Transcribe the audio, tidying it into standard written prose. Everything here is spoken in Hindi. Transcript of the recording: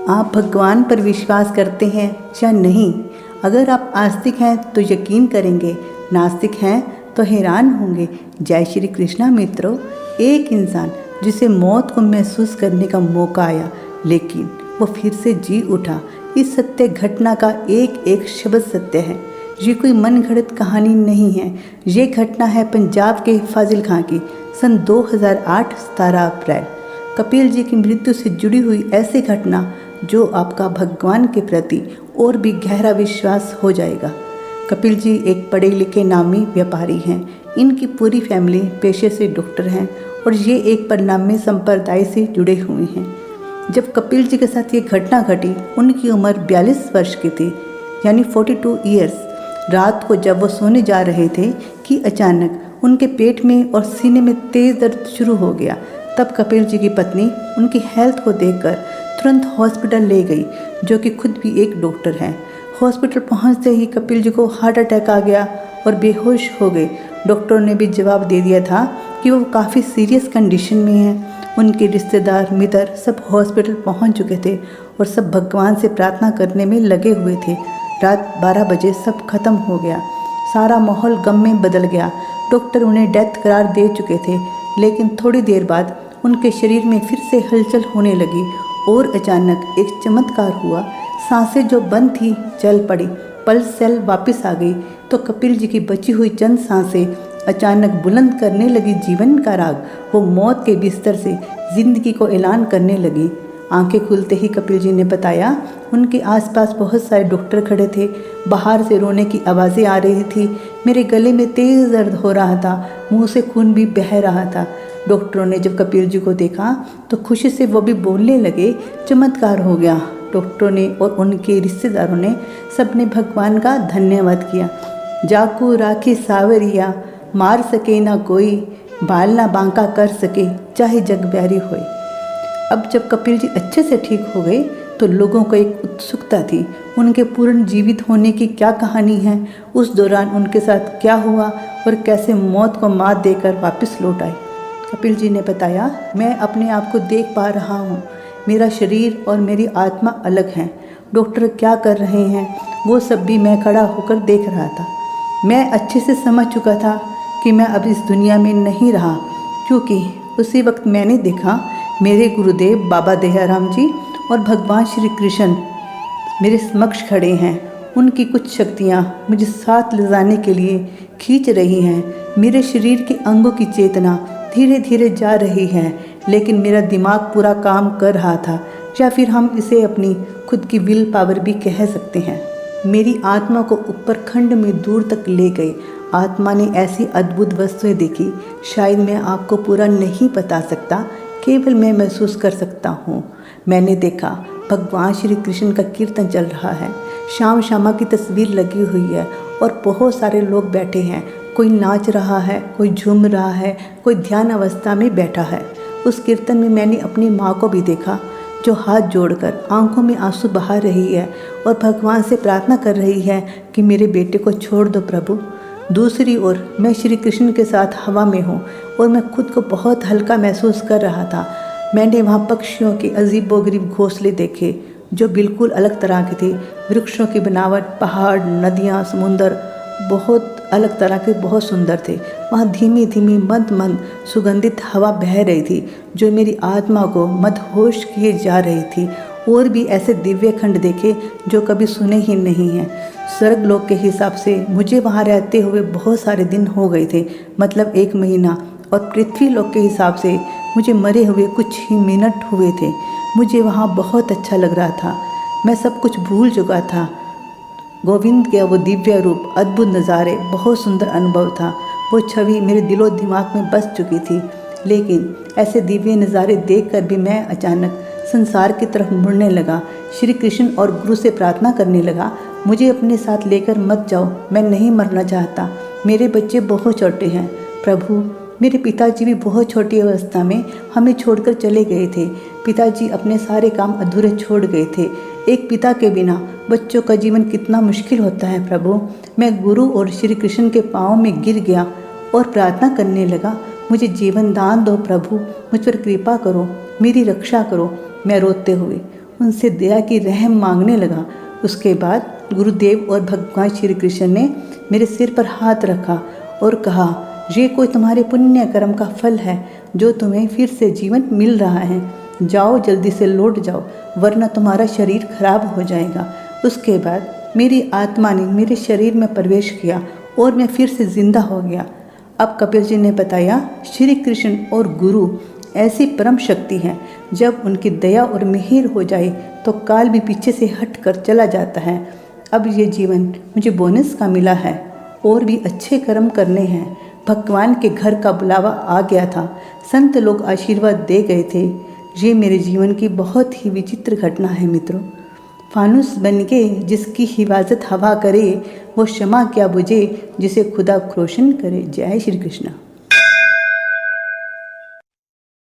आप भगवान पर विश्वास करते हैं या नहीं? अगर आप आस्तिक हैं तो यकीन करेंगे, नास्तिक हैं तो हैरान होंगे। जय श्री कृष्णा मित्रों। एक इंसान जिसे मौत को महसूस करने का मौका आया, लेकिन वो फिर से जी उठा। इस सत्य घटना का एक एक शब्द सत्य है। ये कोई मनगढ़ंत कहानी नहीं है। ये घटना है पंजाब के फाजिल खां की, सन 2008 17 अप्रैल। कपिल जी की मृत्यु से जुड़ी हुई ऐसी घटना जो आपका भगवान के प्रति और भी गहरा विश्वास हो जाएगा। कपिल जी एक पढ़े लिखे नामी व्यापारी हैं। इनकी पूरी फैमिली पेशे से डॉक्टर हैं और ये एक परनामी संप्रदाय से जुड़े हुए हैं। जब कपिल जी के साथ ये घटना घटी, उनकी उम्र 42 वर्ष की थी, यानी 42 ईयर्स। रात को जब वो सोने जा रहे थे कि अचानक उनके पेट में और सीने में तेज़ दर्द शुरू हो गया। तब कपिल जी की पत्नी उनकी हेल्थ को देखकर तुरंत हॉस्पिटल ले गई, जो कि खुद भी एक डॉक्टर हैं। हॉस्पिटल पहुंचते ही कपिल जी को हार्ट अटैक आ गया और बेहोश हो गए। डॉक्टरों ने भी जवाब दे दिया था कि वो काफ़ी सीरियस कंडीशन में हैं। उनके रिश्तेदार मित्र सब हॉस्पिटल पहुंच चुके थे और सब भगवान से प्रार्थना करने में लगे हुए थे। रात 12 बजे सब खत्म हो गया। सारा माहौल गम में बदल गया। डॉक्टर उन्हें डेथ करार दे चुके थे, लेकिन थोड़ी देर बाद उनके शरीर में फिर से हलचल होने लगी और अचानक एक चमत्कार हुआ। सांसें जो बंद थी चल पड़ी, पल्स सेल वापस आ गई। तो कपिल जी की बची हुई चंद सांसें अचानक बुलंद करने लगी जीवन का राग। वो मौत के बिस्तर से जिंदगी को ऐलान करने लगी। आंखें खुलते ही कपिल जी ने बताया, उनके आसपास बहुत सारे डॉक्टर खड़े थे। बाहर से रोने की आवाज़ें आ रही थी। मेरे गले में तेज़ दर्द हो रहा था, मुंह से खून भी बह रहा था। डॉक्टरों ने जब कपिल जी को देखा तो खुशी से वो भी बोलने लगे, चमत्कार हो गया। डॉक्टरों ने और उनके रिश्तेदारों ने सबने भगवान का धन्यवाद किया। जाकू राखी सावरिया, मार सके ना कोई, बाल ना बांका कर सके, चाहे जग प्यारी होए। अब जब कपिल जी अच्छे से ठीक हो गए तो लोगों को एक उत्सुकता थी, उनके पूर्ण जीवित होने की क्या कहानी है, उस दौरान उनके साथ क्या हुआ और कैसे मौत को मात देकर वापस लौट आए। कपिल जी ने बताया, मैं अपने आप को देख पा रहा हूँ। मेरा शरीर और मेरी आत्मा अलग हैं। डॉक्टर क्या कर रहे हैं वो सब भी मैं खड़ा होकर देख रहा था। मैं अच्छे से समझ चुका था कि मैं अब इस दुनिया में नहीं रहा, क्योंकि उसी वक्त मैंने देखा मेरे गुरुदेव बाबा दयाराम जी और भगवान श्री कृष्ण मेरे समक्ष खड़े हैं। उनकी कुछ शक्तियाँ मुझे साथ ले जाने के लिए खींच रही हैं। मेरे शरीर के अंगों की चेतना धीरे धीरे जा रही है, लेकिन मेरा दिमाग पूरा काम कर रहा था, या फिर हम इसे अपनी खुद की विल पावर भी कह सकते हैं। मेरी आत्मा को ऊपर खंड में दूर तक ले गए। आत्मा ने ऐसी अद्भुत वस्तुएं देखी, शायद मैं आपको पूरा नहीं बता सकता, केवल मैं महसूस कर सकता हूँ। मैंने देखा भगवान श्री कृष्ण का कीर्तन चल रहा है, श्याम श्यामा की तस्वीर लगी हुई है और बहुत सारे लोग बैठे हैं। कोई नाच रहा है, कोई झूम रहा है, कोई ध्यान अवस्था में बैठा है। उस कीर्तन में मैंने अपनी माँ को भी देखा, जो हाथ जोड़कर आंखों में आंसू बहा रही है और भगवान से प्रार्थना कर रही है कि मेरे बेटे को छोड़ दो प्रभु। दूसरी ओर मैं श्री कृष्ण के साथ हवा में हूँ और मैं खुद को बहुत हल्का महसूस कर रहा था। मैंने वहाँ पक्षियों के अजीबोगरीब घोंसले देखे जो बिल्कुल अलग तरह के थे। वृक्षों की बनावट, पहाड़, नदियाँ, समुंदर बहुत अलग तरह के, बहुत सुंदर थे। वहाँ धीमी धीमी मंद मंद सुगंधित हवा बह रही थी जो मेरी आत्मा को मदहोश किए जा रही थी। और भी ऐसे दिव्य खंड देखे जो कभी सुने ही नहीं हैं। स्वर्ग लोक के हिसाब से मुझे वहाँ रहते हुए बहुत सारे दिन हो गए थे, मतलब 1 महीना, और पृथ्वी लोक के हिसाब से मुझे मरे हुए कुछ ही मिनट हुए थे। मुझे वहाँ बहुत अच्छा लग रहा था। मैं सब कुछ भूल चुका था। गोविंद का वो दिव्य रूप, अद्भुत नज़ारे, बहुत सुंदर अनुभव था। वो छवि मेरे दिलो दिमाग में बस चुकी थी। लेकिन ऐसे दिव्य नज़ारे देखकर भी मैं अचानक संसार की तरफ मुड़ने लगा। श्री कृष्ण और गुरु से प्रार्थना करने लगा, मुझे अपने साथ लेकर मत जाओ, मैं नहीं मरना चाहता। मेरे बच्चे बहुत छोटे हैं प्रभु। मेरे पिताजी भी बहुत छोटी अवस्था में हमें छोड़कर चले गए थे। पिताजी अपने सारे काम अधूरे छोड़ गए थे। एक पिता के बिना बच्चों का जीवन कितना मुश्किल होता है प्रभु। मैं गुरु और श्री कृष्ण के पाँव में गिर गया और प्रार्थना करने लगा, मुझे जीवन दान दो प्रभु, मुझ पर कृपा करो, मेरी रक्षा करो। मैं रोते हुए उनसे दया की रहम मांगने लगा। उसके बाद गुरुदेव और भगवान श्री कृष्ण ने मेरे सिर पर हाथ रखा और कहा, ये कोई तुम्हारे पुण्य कर्म का फल है जो तुम्हें फिर से जीवन मिल रहा है। जाओ, जल्दी से लौट जाओ, वरना तुम्हारा शरीर खराब हो जाएगा। उसके बाद मेरी आत्मा ने मेरे शरीर में प्रवेश किया और मैं फिर से जिंदा हो गया। अब कपिल जी ने बताया, श्री कृष्ण और गुरु ऐसी परम शक्ति है, जब उनकी दया और मेहर हो जाए तो काल भी पीछे से हट कर चला जाता है। अब ये जीवन मुझे बोनस का मिला है और भी अच्छे कर्म करने हैं। भगवान के घर का बुलावा आ गया था, संत लोग आशीर्वाद दे गए थे। ये मेरे जीवन की बहुत ही विचित्र घटना है मित्रों। फानुस बनके जिसकी हिफाजत हवा करे, वो शमा क्या बुझे जिसे खुदा रोशन करे। जय श्री कृष्ण।